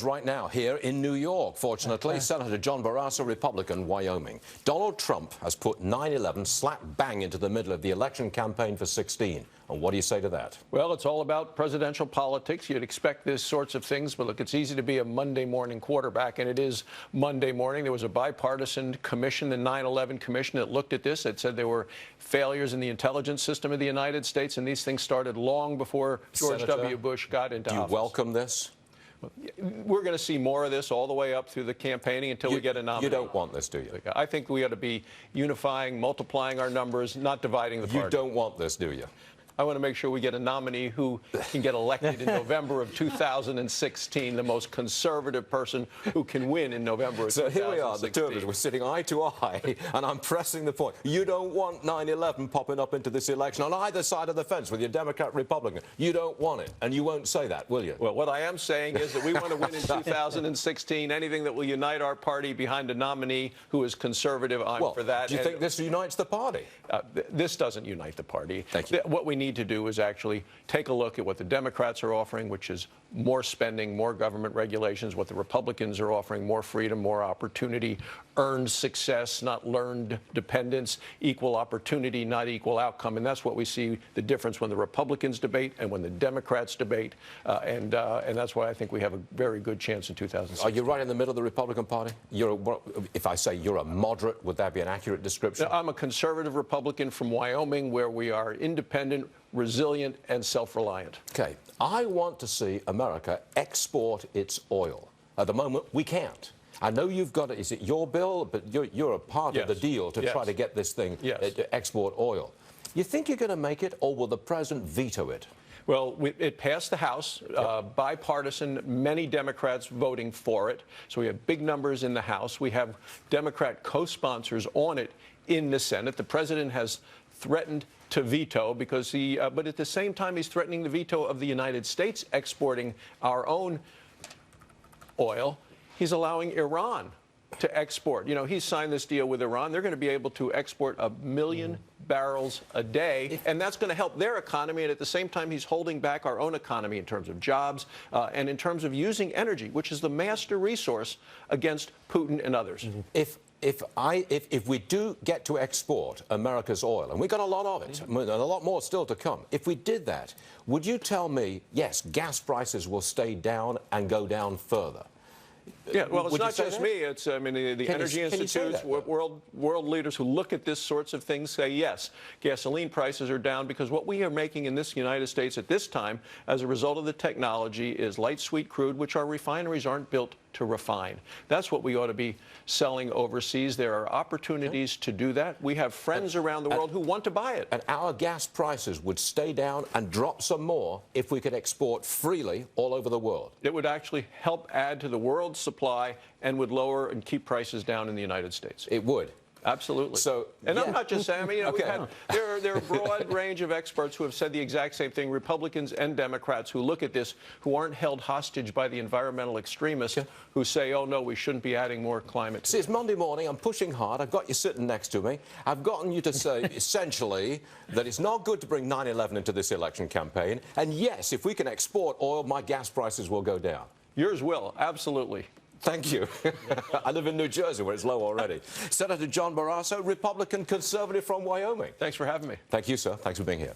Right now here in New York, fortunately, Senator John Barrasso, Republican, Wyoming. Donald Trump has put 9/11 slap bang into the middle of the election campaign for 16. And what do you say to that? Well, it's all about presidential politics. You'd expect these sorts of things, but look, it's easy to be a Monday morning quarterback, and it is Monday morning. There was a bipartisan commission, the 9/11 commission, that looked at this. It said there were failures in the intelligence system of the United States, and these things started long before George Senator, W. Bush got into office. Do you welcome this? We're going to see more of this all the way up through the campaigning until we get a nominee. You don't want this, do you? I think we ought to be unifying, multiplying our numbers, not dividing the party. You don't want this, do you? I want to make sure we get a nominee who can get elected in November of 2016, the most conservative person who can win in November of 2016. So here we are, the two of us, we're sitting eye to eye, and I'm pressing the point. You don't want 9/11 popping up into this election on either side of the fence with your Democrat, Republican. You don't want it, and you won't say that, will you? Well, what I am saying is that we want to win in 2016. Anything that will unite our party behind a nominee who is conservative, I'm for that. Do you think this unites the party? This doesn't unite the party. Thank you. What we need to do is actually take a look at what the Democrats are offering, which is more spending, more government regulations, what the Republicans are offering, more freedom, more opportunity, earned success, not learned dependence, equal opportunity, not equal outcome. And that's what we see the difference when the Republicans debate and when the Democrats debate. And that's why I think we have a very good chance in 2016. Are you right in the middle of the Republican Party? If I say you're a moderate, would that be an accurate description? I'm a conservative Republican from Wyoming, where we are independent, resilient, and self-reliant. Okay. I want to see America export its oil. At the moment, we can't. I know you've got it. Is it your bill? But you're a part of the deal to try to get this thing to export oil. You think you're going to make it, or will the president veto it? Well, it passed the House, bipartisan, many Democrats voting for it. So we have big numbers in the House. We have Democrat co-sponsors on it in the Senate. The president has threatened to veto because but at the same time, he's threatening the veto of the United States exporting our own oil. He's allowing Iran to export. You know, he signed this deal with Iran. They're going to be able to export 1 million barrels a day, and that's going to help their economy. And at the same time, he's holding back our own economy in terms of jobs and in terms of using energy, which is the master resource, against Putin and others. If we do get to export America's oil, and we've got a lot of it, and a lot more still to come, if we did that, would you tell me, yes, gas prices will stay down and go down further? Yeah, well, it's not just me. It's, I mean, the Energy Institutes, world leaders who look at this sorts of things say, yes, gasoline prices are down because what we are making in this United States at this time, as a result of the technology, is light sweet crude, which our refineries aren't built to refine. That's what we ought to be selling overseas. There are opportunities to do that. We have friends around the world who want to buy it. And our gas prices would stay down and drop some more if we could export freely all over the world. It would actually help add to the world's supply and would lower and keep prices down in the United States. It would. Absolutely. So, and I'm not just saying, I mean, you know, there are a broad range of experts who have said the exact same thing, Republicans and Democrats, who look at this, who aren't held hostage by the environmental extremists who say, oh, no, we shouldn't be adding more climate. See, it's Monday morning. I'm pushing hard. I've got you sitting next to me. I've gotten you to say, essentially, that it's not good to bring 9/11 into this election campaign. And, yes, if we can export oil, my gas prices will go down. Yours will, absolutely. Thank you. I live in New Jersey, where it's low already. Senator John Barrasso, Republican conservative from Wyoming. Thanks for having me. Thank you, sir. Thanks for being here.